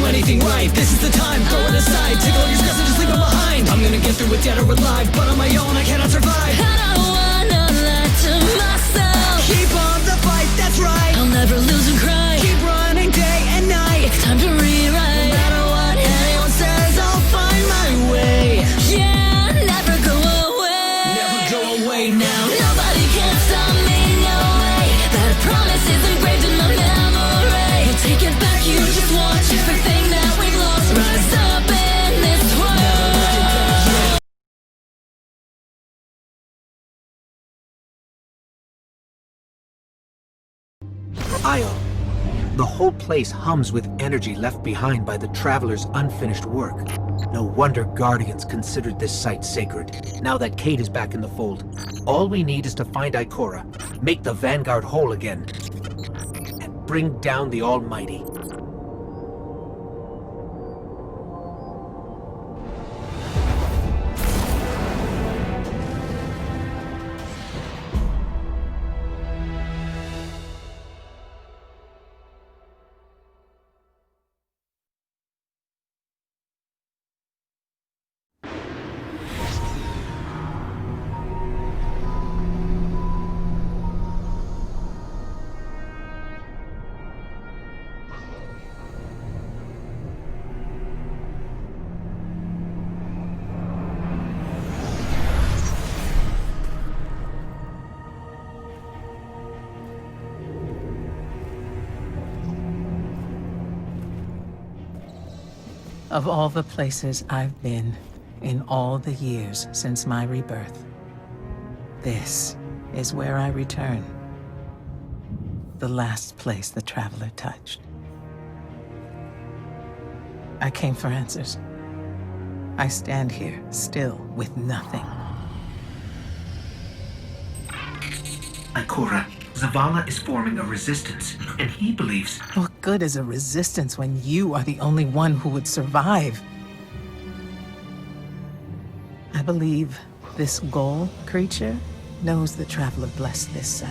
anything right. This is the time, throw it aside. Take all your stress and just leave it behind. I'm gonna get through it dead or alive, but on my own I cannot survive. I don't wanna lie to myself. Keep on the fight, that's right. I'll never lose and cry. Keep running day and night. It's time to rewrite. No matter what anyone says, I'll find my way. Yeah, never go away. Never go away now. Nobody can stop me, no way. That promise is engraved in my memory. We'll take it back, you just watch. Everything that we've lost, rise up in this world. Io. The whole place hums with energy left behind by the Traveler's unfinished work. No wonder Guardians considered this site sacred. Now that Kate is back in the fold, all we need is to find Ikora, make the Vanguard whole again, and bring down the Almighty. Of all the places I've been in all the years since my rebirth, this is where I return. The last place the Traveler touched. I came for answers. I stand here, still, with nothing. Ikora, Zavala is forming a resistance, and he believes... What good is a resistance when you are the only one who would survive? I believe this Ghoul creature knows the Traveler blessed this site.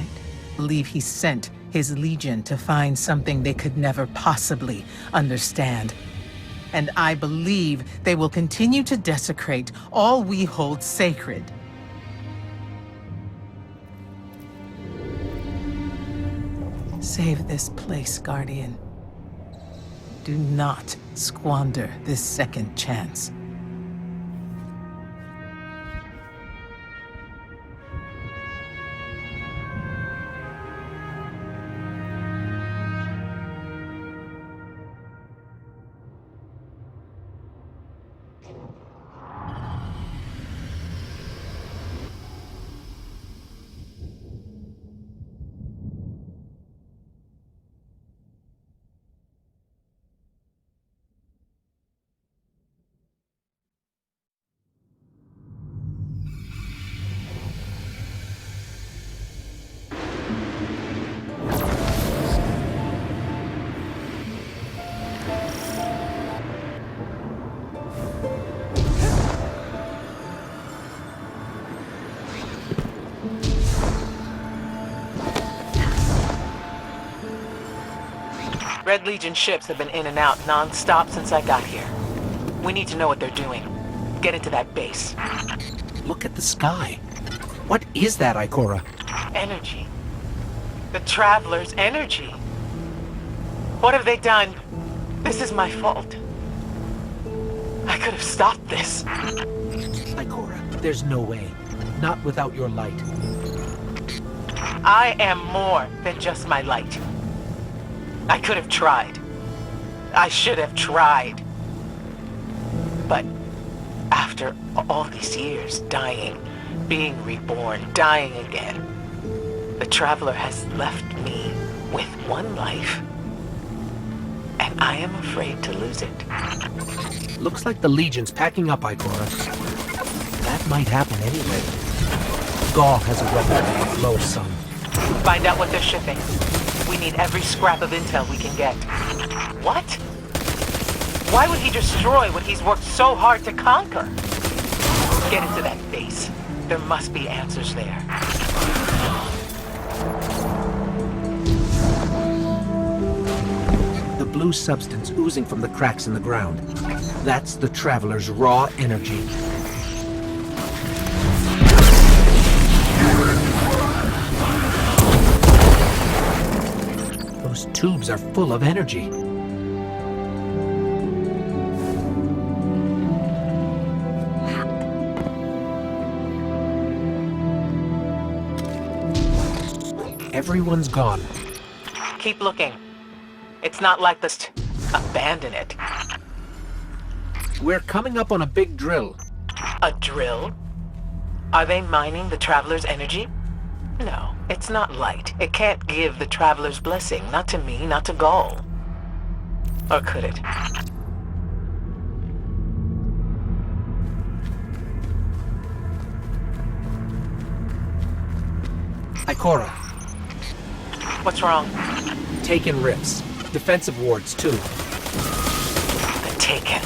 I believe he sent his legion to find something they could never possibly understand. And I believe they will continue to desecrate all we hold sacred. Save this place, Guardian. Do not squander this second chance. Red Legion ships have been in and out non-stop since I got here. We need to know what they're doing. Get into that base. Look at the sky. What is that, Ikora? Energy. The Traveler's energy. What have they done? This is my fault. I could have stopped this. Ikora, there's no way. Not without your light. I am more than just my light. I could have tried. I should have tried. But after all these years, dying, being reborn, dying again, the Traveler has left me with one life. And I am afraid to lose it. Looks like the Legion's packing up, Ikora. That might happen anyway. Gaul has a weapon, low sun. Find out what they're shipping. We need every scrap of intel we can get. What? Why would he destroy what he's worked so hard to conquer? Get into that base. There must be answers there. The blue blue substance oozing from the cracks in the ground. That's the Traveler's raw energy. Those tubes are full of energy. Everyone's gone. Keep looking. It's not like this to abandon it. We're coming up on a big drill. A drill? Are they mining the Traveler's energy? No, it's not light. It can't give the Traveler's blessing. Not to me, not to Gaul. Or could it? Ikora, What's wrong? Taken rips. Defensive wards, too. The Taken.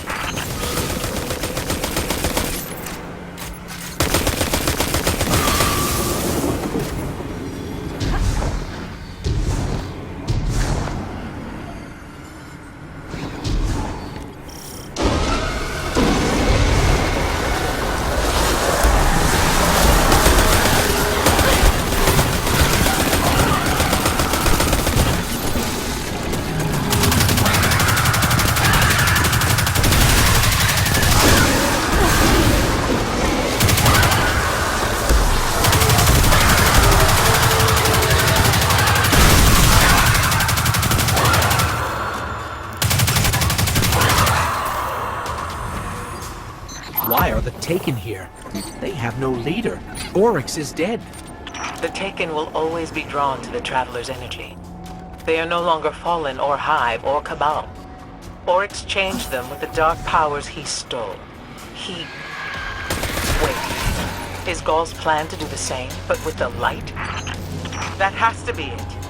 Why are the Taken here? They have no leader. Oryx is dead. The Taken will always be drawn to the Traveler's energy. They are no longer Fallen or Hive or Cabal. Oryx changed them with the dark powers he stole. Wait. Is Gaul's plan to do the same, but with the light? That has to be it.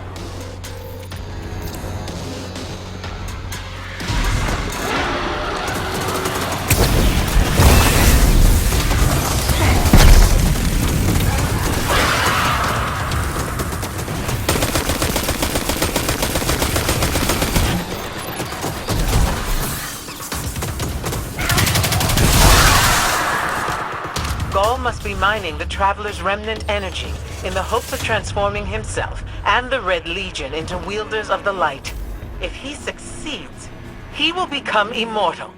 Gaul must be mining the Traveler's remnant energy in the hopes of transforming himself and the Red Legion into wielders of the light. If he succeeds, he will become immortal.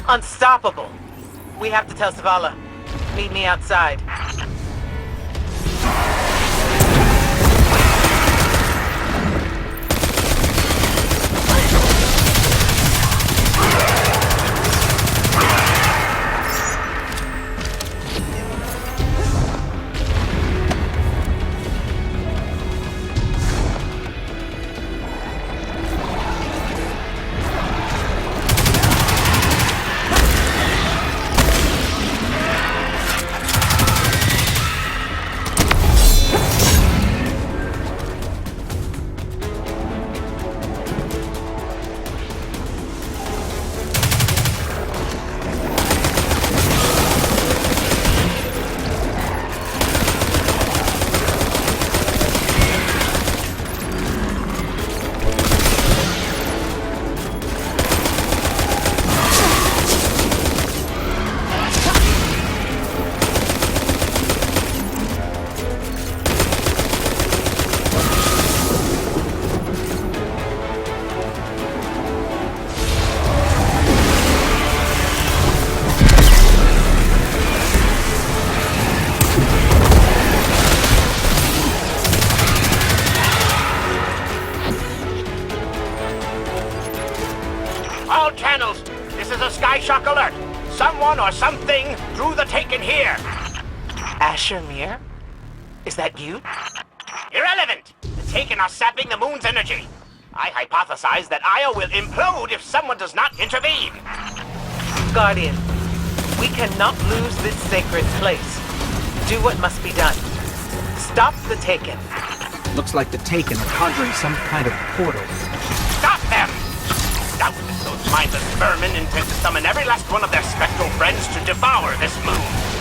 Unstoppable. We have to tell Savala. Meet me outside. All channels, this is a Sky Shock alert. Someone or something drew the Taken here. Asher Mir? Is that you? Irrelevant. The Taken are sapping the moon's energy. I hypothesize that Io will implode if someone does not intervene. Guardian, we cannot lose this sacred place. Do what must be done. Stop the Taken. Looks like the Taken are conjuring some kind of portal. Stop them! Doubtless those mindless vermin intend to summon every last one of their spectral friends to devour this moon.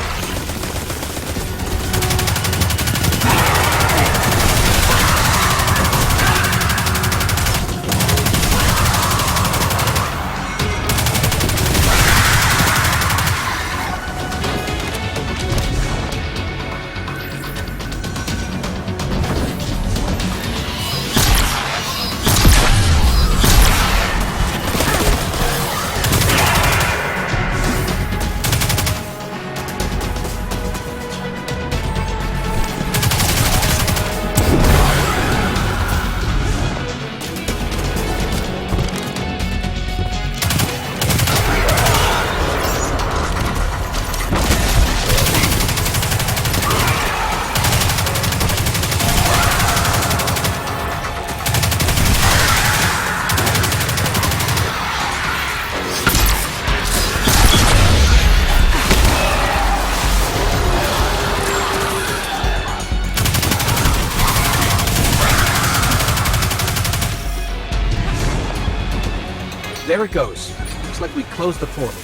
There it goes. Looks like we closed the portal.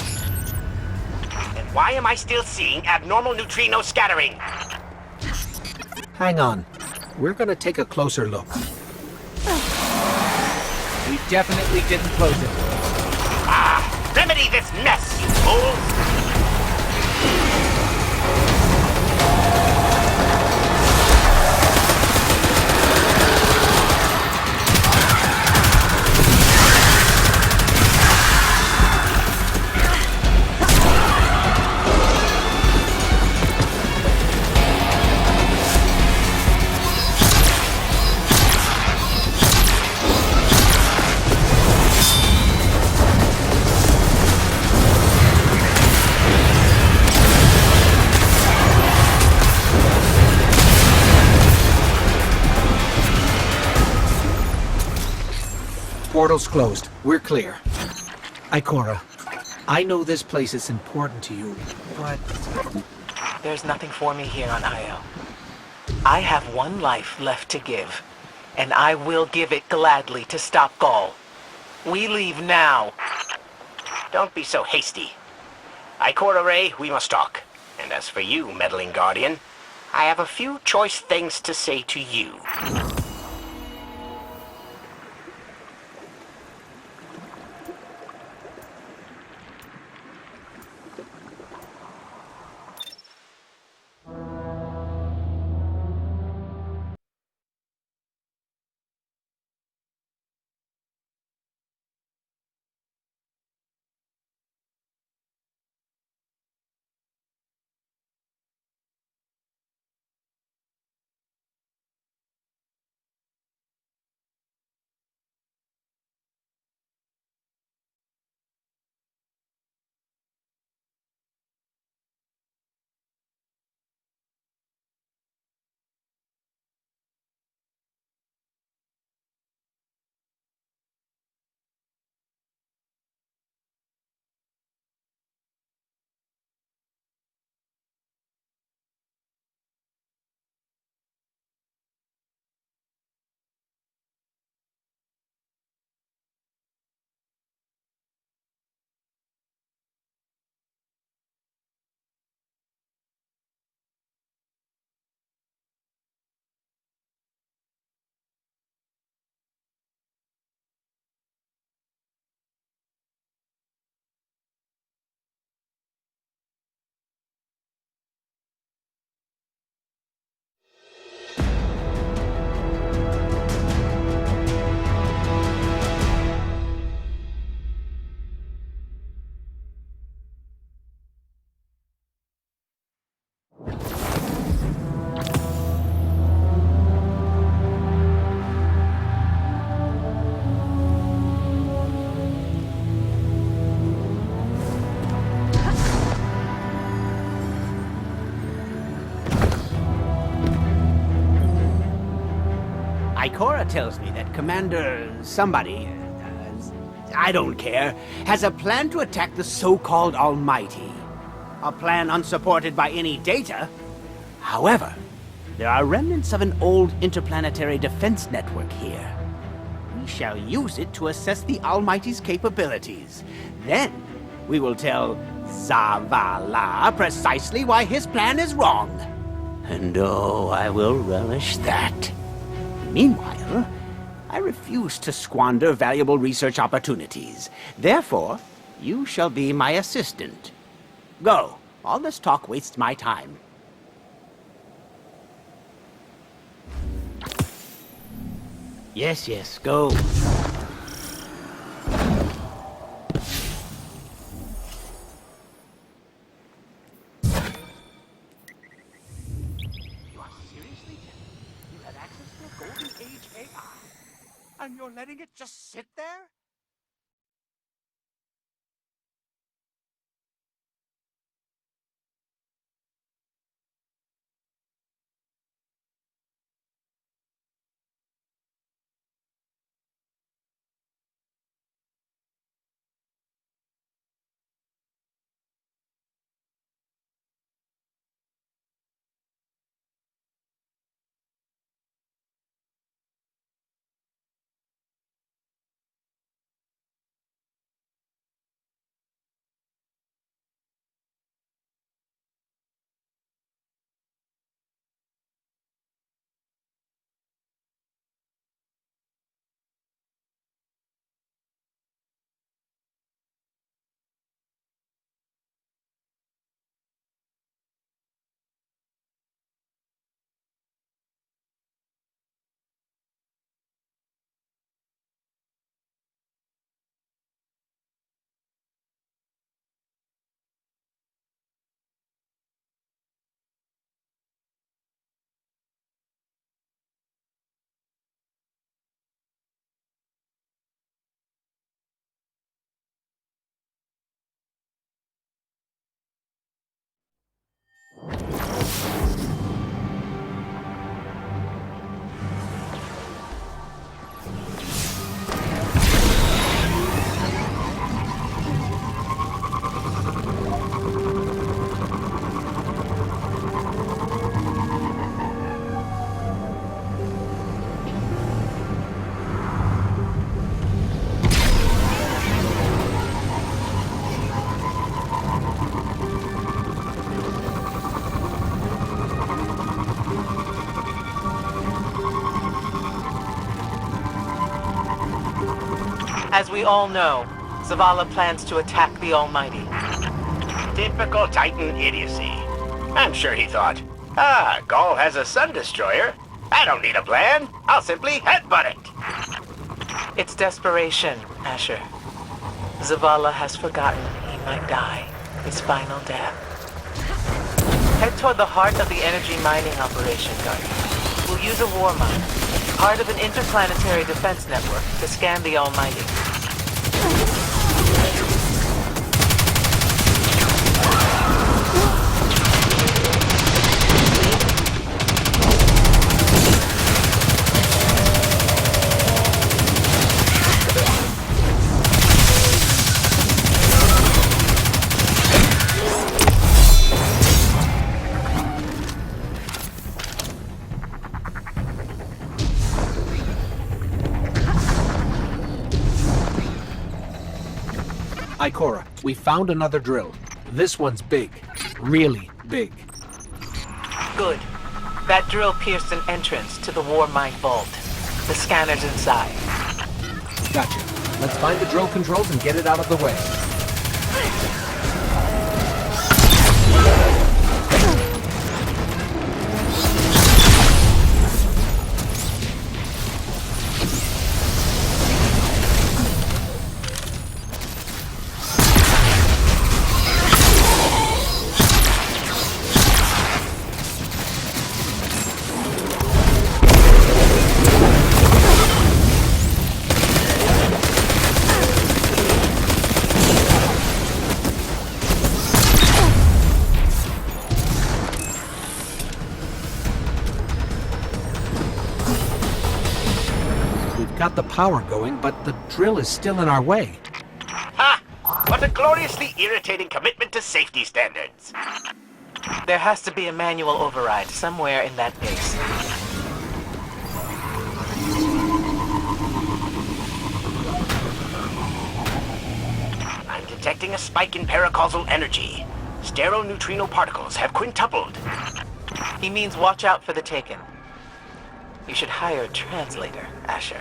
And why am I still seeing abnormal neutrino scattering? Hang on. We're gonna take a closer look. We definitely didn't close it. Remedy this mess, you fools! Portal's closed. We're clear. Ikora, I know this place is important to you, but... There's nothing for me here on Io. I have one life left to give, and I will give it gladly to stop Gaul. We leave now. Don't be so hasty. Ikora Ray, we must talk. And as for you, meddling guardian, I have a few choice things to say to you. Ikora tells me that Commander somebody, I don't care, has a plan to attack the so-called Almighty. A plan unsupported by any data. However, there are remnants of an old interplanetary defense network here. We shall use it to assess the Almighty's capabilities. Then, we will tell Zavala precisely why his plan is wrong. And oh, I will relish that. Meanwhile, I refuse to squander valuable research opportunities. Therefore, you shall be my assistant. Go. All this talk wastes my time. Yes, yes, go. And you're letting it just sit there? As we all know, Zavala plans to attack the Almighty. Typical Titan idiocy. I'm sure he thought, Gaul has a sun destroyer. I don't need a plan. I'll simply headbutt it. It's desperation, Asher. Zavala has forgotten he might die his final death. Head toward the heart of the energy mining operation, Guardian. We'll use a war mine, part of an interplanetary defense network, to scan the Almighty. Ikora, we found another drill. This one's big. Really big. Good. That drill pierced an entrance to the war mine vault. The scanner's inside. Gotcha. Let's find the drill controls and get it out of the way. Got the power going, but the drill is still in our way. Ha! What a gloriously irritating commitment to safety standards. There has to be a manual override somewhere in that base. I'm detecting a spike in paracausal energy. Stereoneutrino particles have quintupled. He means watch out for the Taken. You should hire a translator, Asher.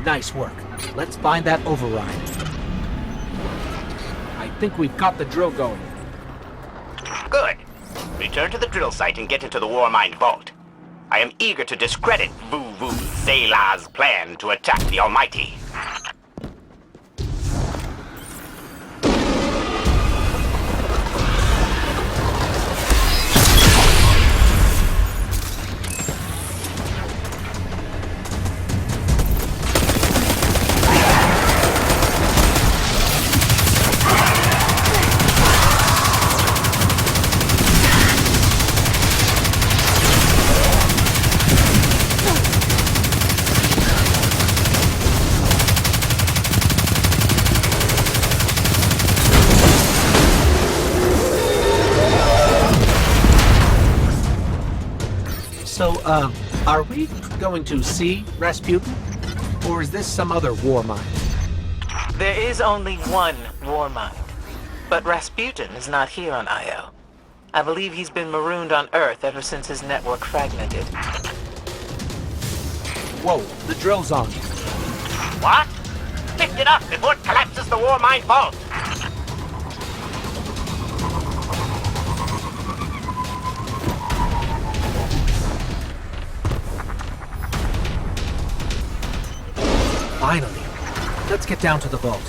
Nice work. Let's find that override. I think we've got the drill going. Good. Return to the drill site and get into the war mine vault. I am eager to discredit Vu Zela's plan to attack the Almighty. Are we going to see Rasputin? Or is this some other war mine? There is only one war mind. But Rasputin is not here on Io. I believe he's been marooned on Earth ever since his network fragmented. Whoa, the drill's on. What? Lift it up before it collapses the war mine vault. Finally. Let's get down to the vault.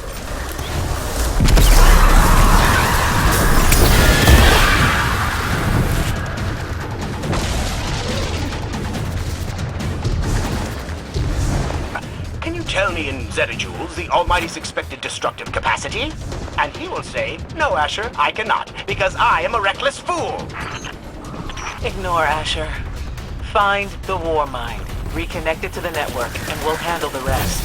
Can you tell me in zetajoules the Almighty's expected destructive capacity? And he will say, no, Asher, I cannot, because I am a reckless fool. Ignore Asher. Find the war mind, reconnect it to the network, and we'll handle the rest.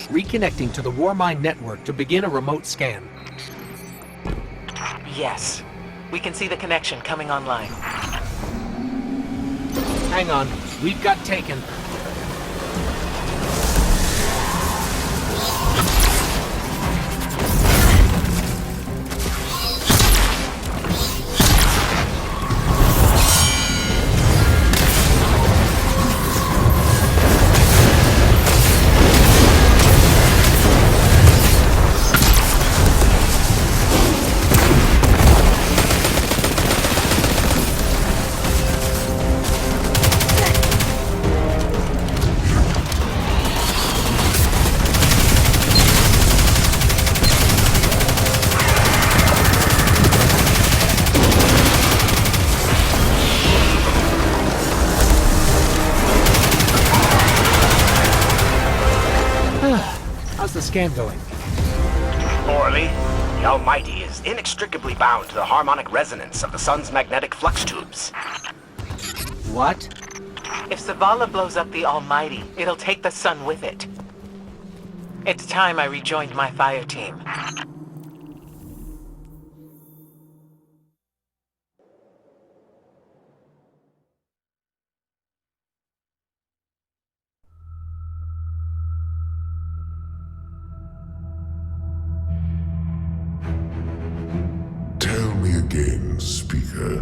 Reconnecting to the war mine network to begin a remote scan. Yes. We can see the connection coming online. Hang on, we've got taken. How's the scan going? Poorly. The Almighty is inextricably bound to the harmonic resonance of the sun's magnetic flux tubes. What? If Zavala blows up the Almighty, it'll take the sun with it. It's time I rejoined my fire team. Tell me again, Speaker,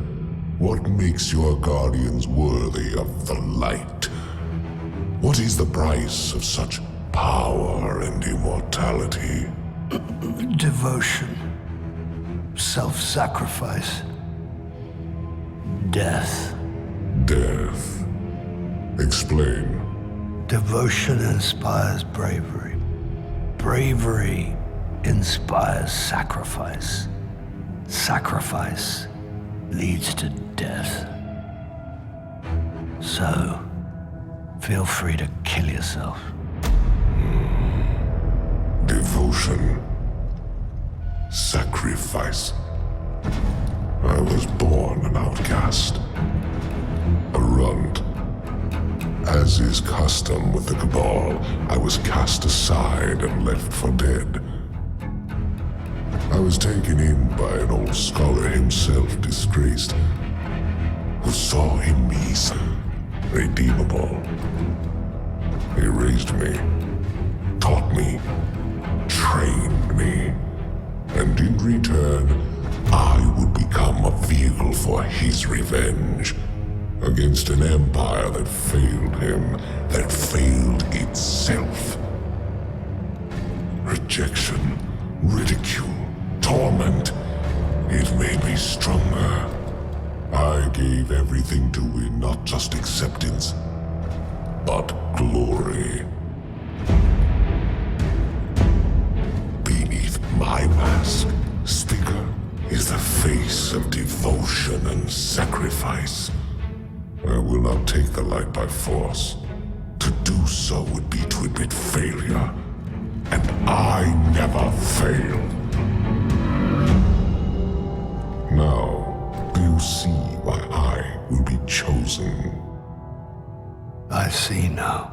what makes your guardians worthy of the light? What is the price of such power and immortality? Devotion. Self-sacrifice. Death. Death. Explain. Devotion inspires bravery. Bravery inspires sacrifice. Sacrifice leads to death. So, feel free to kill yourself. Devotion. Sacrifice. I was born an outcast. A runt. As is custom with the Cabal, I was cast aside and left for dead. I was taken in by an old scholar himself disgraced, who saw in me some redeemable. He raised me, taught me, trained me, and in return, I would become a vehicle for his revenge against an empire that failed him, that failed itself. Rejection, ridicule, torment. It made me stronger. I gave everything to win not just acceptance, but glory. Beneath my mask, Sticker is the face of devotion and sacrifice. I will not take the light by force. To do so would be to admit failure. And I never fail. Now, do you see why I will be chosen? I see now.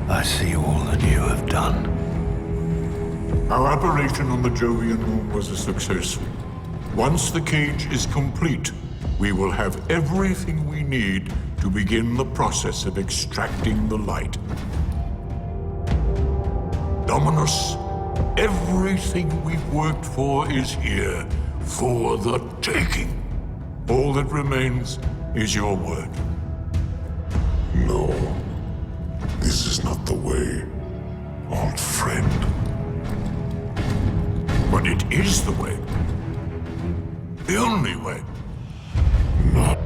I see all that you have done. Our operation on the Jovian moon was a success. Once the cage is complete, we will have everything we need to begin the process of extracting the light. Dominus, everything we've worked for is here, for the taking. All that remains is your word. No, this is not the way, old friend. But it is the way. The only way. Not.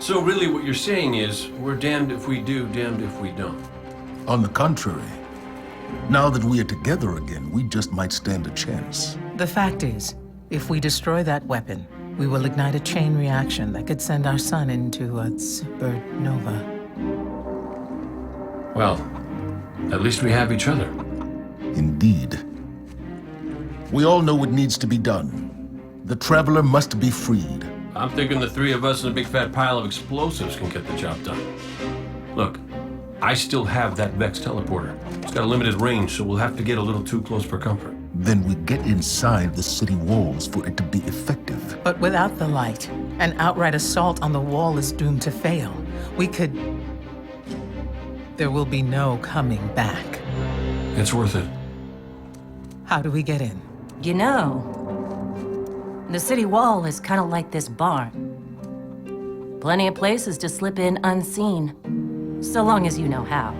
So really what you're saying is, we're damned if we do, damned if we don't. On the contrary, now that we are together again, we just might stand a chance. The fact is, if we destroy that weapon, we will ignite a chain reaction that could send our sun into a supernova. Well, at least we have each other. Indeed. We all know what needs to be done. The Traveler must be freed. I'm thinking the three of us and a big fat pile of explosives can get the job done. Look, I still have that Vex teleporter. It's got a limited range, so we'll have to get a little too close for comfort. Then we get inside the city walls for it to be effective. But without the light, an outright assault on the wall is doomed to fail. We could... There will be no coming back. It's worth it. How do we get in? You know, the city wall is kind of like this barn. Plenty of places to slip in unseen, so long as you know how.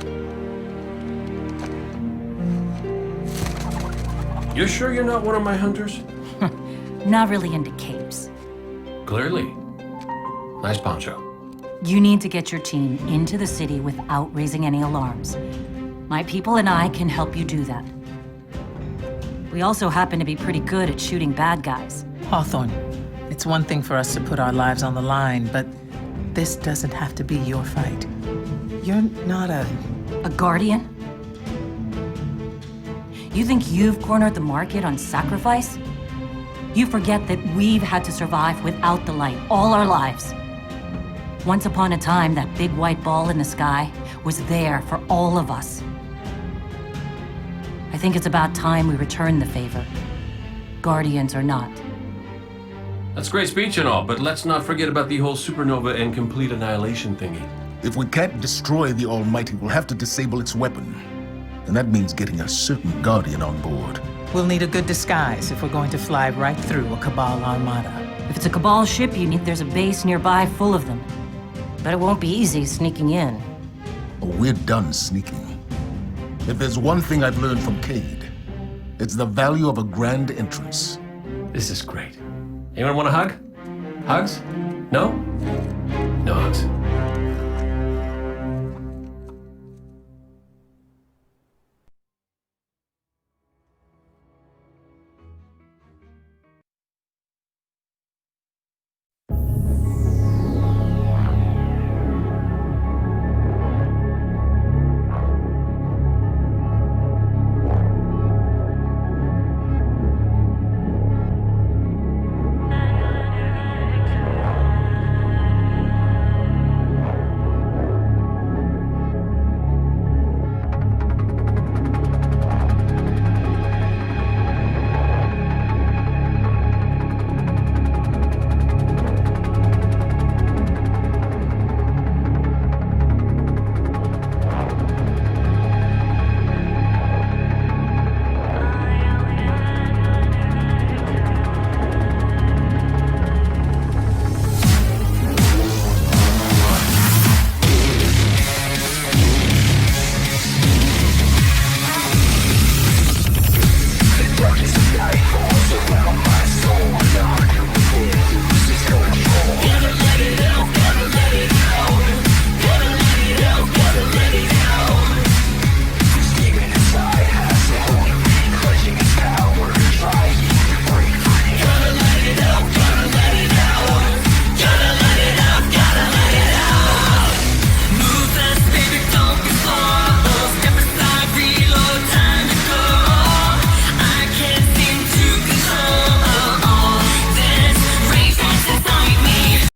You sure you're not one of my hunters? Not really into capes. Clearly. Nice poncho. You need to get your team into the city without raising any alarms. My people and I can help you do that. We also happen to be pretty good at shooting bad guys. Hawthorne, it's one thing for us to put our lives on the line, but this doesn't have to be your fight. You're not a guardian? You think you've cornered the market on sacrifice? You forget that we've had to survive without the light all our lives. Once upon a time, that big white ball in the sky was there for all of us. I think it's about time we return the favor. Guardians or not. That's great speech and all, but let's not forget about the whole supernova and complete annihilation thingy. If we can't destroy the Almighty, we'll have to disable its weapon. And that means getting a certain Guardian on board. We'll need a good disguise if we're going to fly right through a Cabal armada. If it's a Cabal ship, there's a base nearby full of them. But it won't be easy sneaking in. Oh, we're done sneaking. If there's one thing I've learned from Cade, it's the value of a grand entrance. This is great. Anyone want a hug? Hugs? No? No hugs.